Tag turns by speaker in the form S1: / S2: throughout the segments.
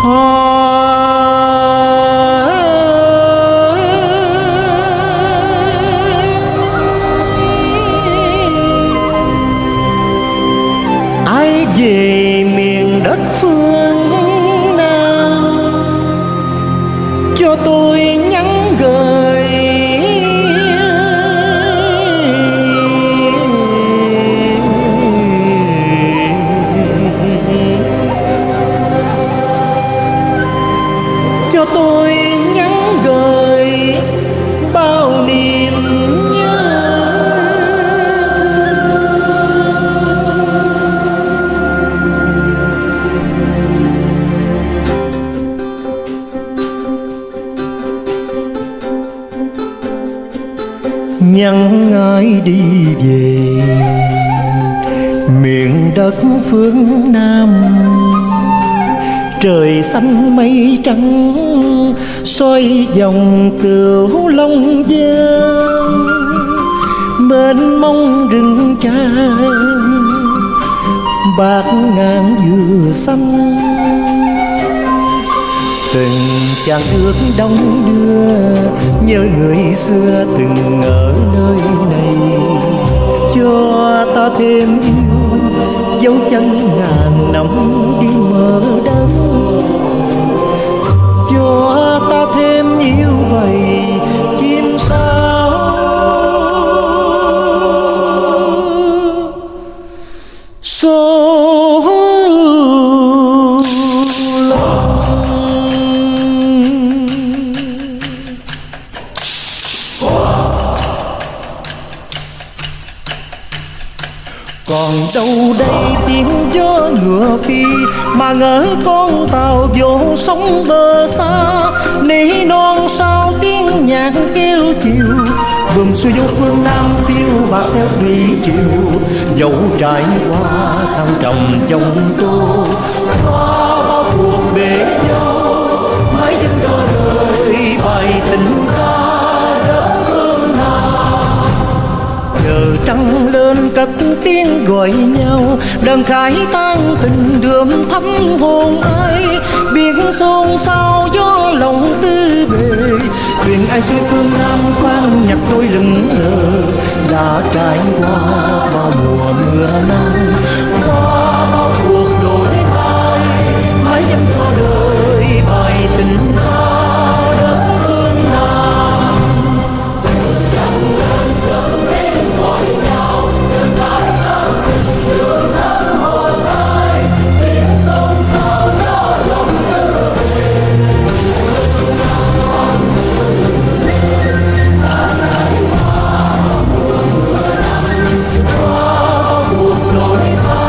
S1: Ai về miền đất phương Nam cho tôi nhắn gửi cho tôi nhắn gửi bao niềm nhớ thương. Nhắn ai đi về miền đất phương Nam, trời xanh mây trắng xoay vòng Cửu Long Giang, mênh mông rừng tràm bạt ngàn dừa xanh. Từng chàng ước đong đưa nhớ người xưa từng ở nơi này, cho ta thêm yêu dấu chân ngàn năm đi mở đất, cho ta thêm yêu bầy chim sao số lòng. Còn đâu đây tiếng gió ngựa phi mà ngỡ con tàu vô sóng bờ xa, nỉ non sao tiếng nhạc kêu chiều, vườn xuôi dấu phương Nam phiêu bạc theo thủy triều, dẫu trải qua thăng trầm trong tô qua bao cuộc bể dâu, mãi vẫn cho đời bài tình ca đất phương Nam. Giờ trăng lên cất tiếng gọi nhau, đờn khai tan tình đường thắm hồn ai, biển xôn xao gió lòng tư bề, thuyền ai xuôi phương Nam khoan nhặt đôi lưng lờ, đã trải qua bao mùa mưa nắng, qua bao cuộc đổi thay, mãi vẫn cho đời bài tình ca đất phương Nam. Qua bao cuộc đổi thay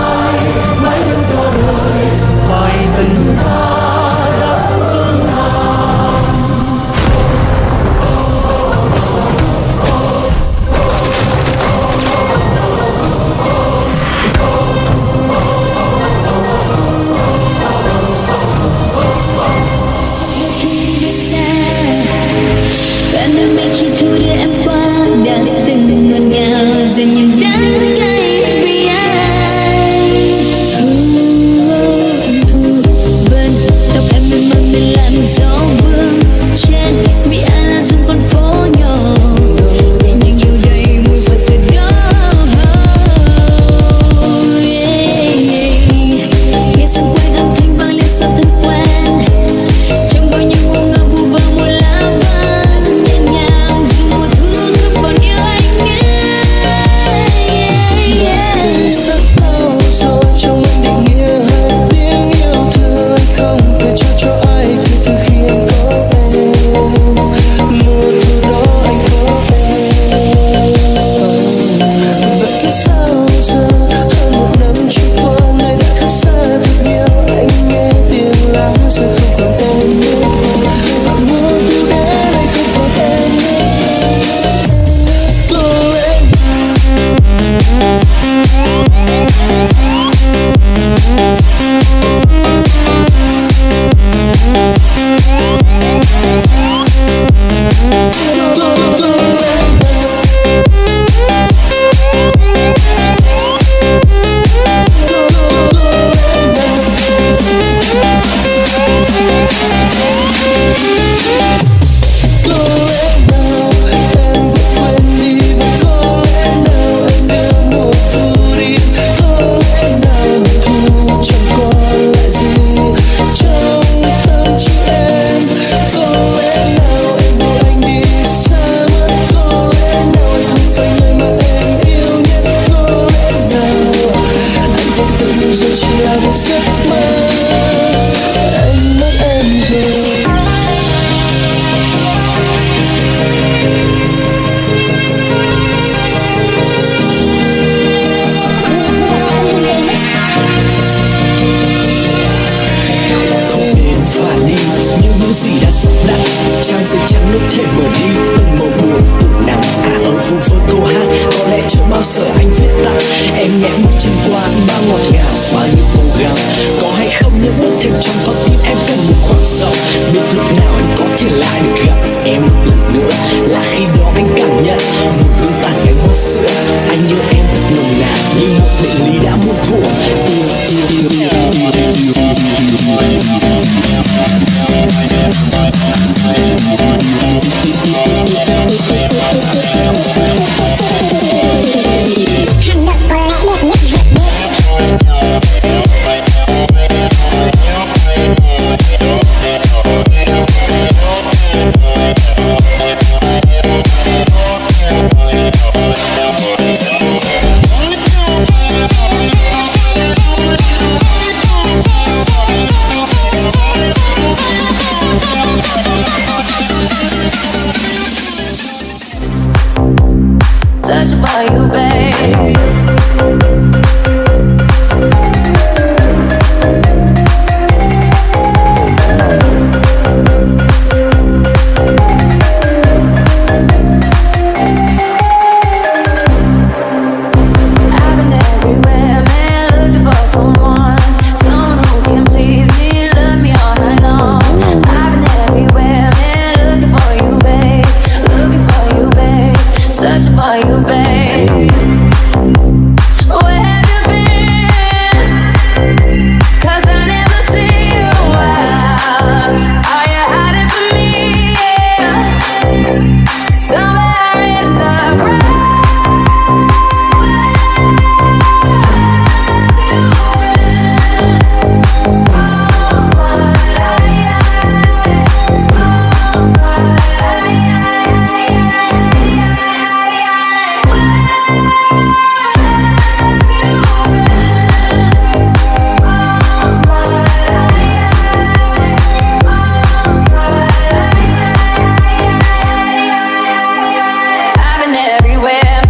S2: những gì đã sắp đặt. Trang giấy trắng nốt thêm mở đi từng màu buồn buồn nặng. Ở vu vơ câu hát có lẽ chưa bao giờ anh viết tặng. Em nhẹ bước chân qua bao ngọt ngào, bao nhiêu cố gắng. Có hay không những bước thêm trong con tim em cần một khoảng rộng. Biết lúc nào anh có thể lại được gặp em một lần nữa, là khi đó anh cảm nhận mùi hương tàn cánh hoa sữa. Anh yêu em thật nồng nàn như một định lý đã muôn thuở.
S3: Hành động có lẽ đẹp nhất vượt
S4: searching for you, babe. I've been everywhere, man, looking for someone who can please me, love me all night long. I've been everywhere, man, looking for you, babe, searching for you, babe. Where have you been? 'Cause I never see you out. Are you hiding from me? Yeah. Somewhere in the crowd. I've been everywhere.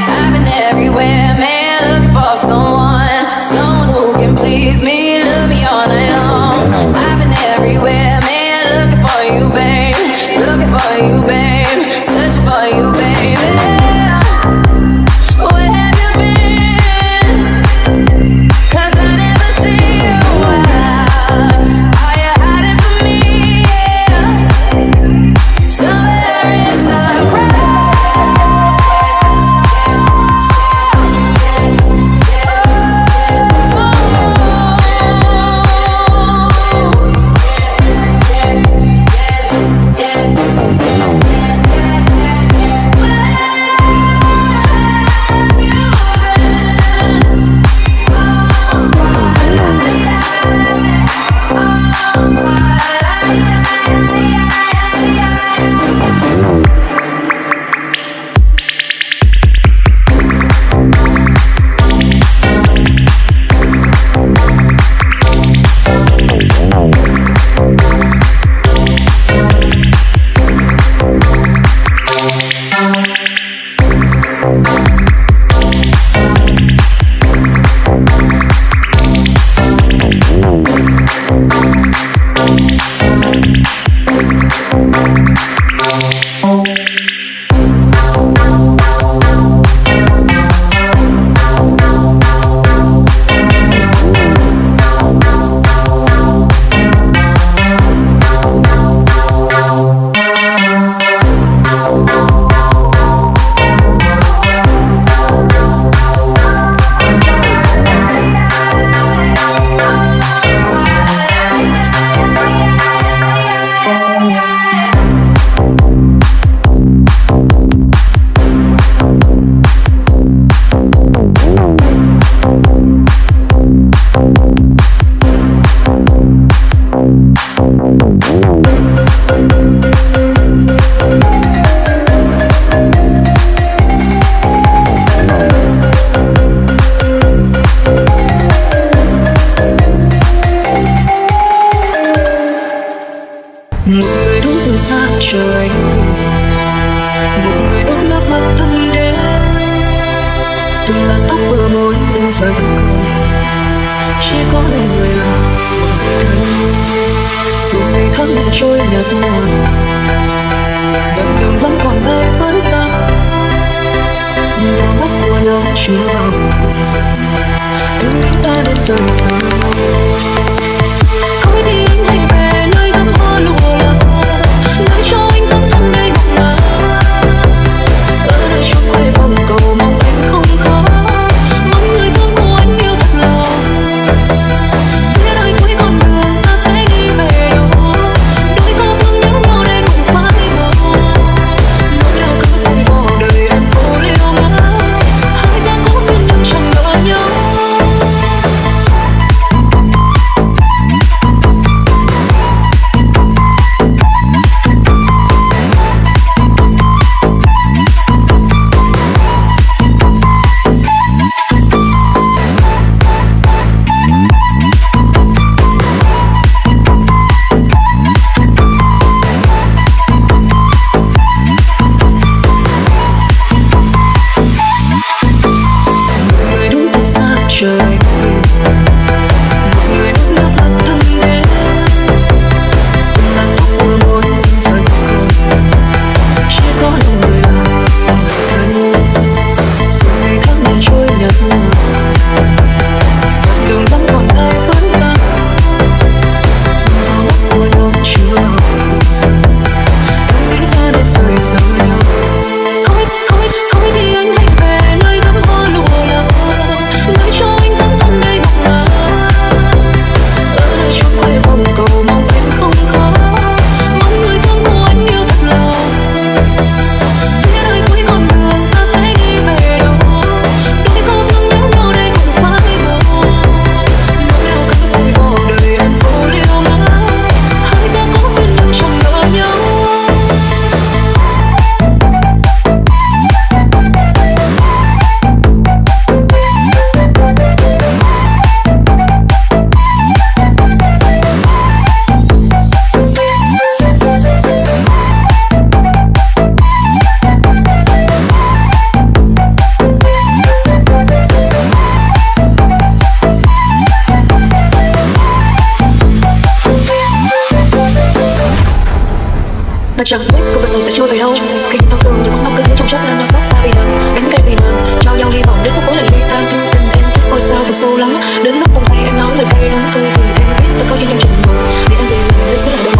S4: I've been everywhere, man, looking for someone who can please me, love me all night long. I've been everywhere, man, looking for you, babe, searching for you, baby. Where have you been? 'Cause I never see you out. Are you hiding from me? Yeah. Somewhere in the crowd. chờ anh về. Một người đốt nước mắt thân đến, từng làn tóc bờ môi đừng phật cầu, chỉ có mình người là dù ngày tháng đã trôi nhạt nhòa, đoạn đường vẫn còn nơi vắng tắt, vào mắt của nó chưa bao giờ đừng biết ta đến giờ giờ. Thôi đi anh hãy về nơi gấm hoa lụa là nói cho anh tâm thân đây ngọc ngà, ở nơi chốn quê vòng cầu mong anh không khó, mong người thương của anh yêu thật lòng. Phía nơi cuối con đường ta sẽ đi về đâu, đôi co thương nhớ nhau đây cũng phải bầu. Nỗi đau cứ dày vò đời em cô liêu mãi, hai ta cũng xin đừng chẳng đợi nhau. Người đứng từ xa trời về, một người đứng nước mắt thân đến, từng làn tóc bờ môi vẫn còn, chỉ có lòng người là thân. Dù ngày tháng đã trôi nhạt nhòa, đoạn đường vẫn còn nơi vắng tắt, vào mắt của nó chưa bao giờ em nghĩ ta đến rời xa nhau. Thôi đi anh hãy về nơi gấm hoa lụa là nói cho anh tâm thân đây ngọc ngà, ở nơi chốn quê vòng cầu mong anh không khó, mong người thương của anh yêu thật lòng. Phía nơi cuối con đường ta sẽ đi về đâu, đôi co thương nhớ nhau đây cũng phải bầu. Nỗi đau cứ dày vò đời em cô liêu mãi, hai ta cũng xin đừng chẳng đợi nhau. Ta chẳng biết cuộc đời sẽ trôi về đâu, khi những đường những khúc cứ thế trong chốc lát nó xót xa vì nắng, đánh cây vì nắng, trao nhau hy vọng đến phút cuối lần ly tan. Thư tình em viết ôi sao thật sâu lắm, đến lúc buông tay em nói lời cay đắng tôi thì em biết tôi có duyên nhân trình rồi, để anh về mình sẽ là đâu.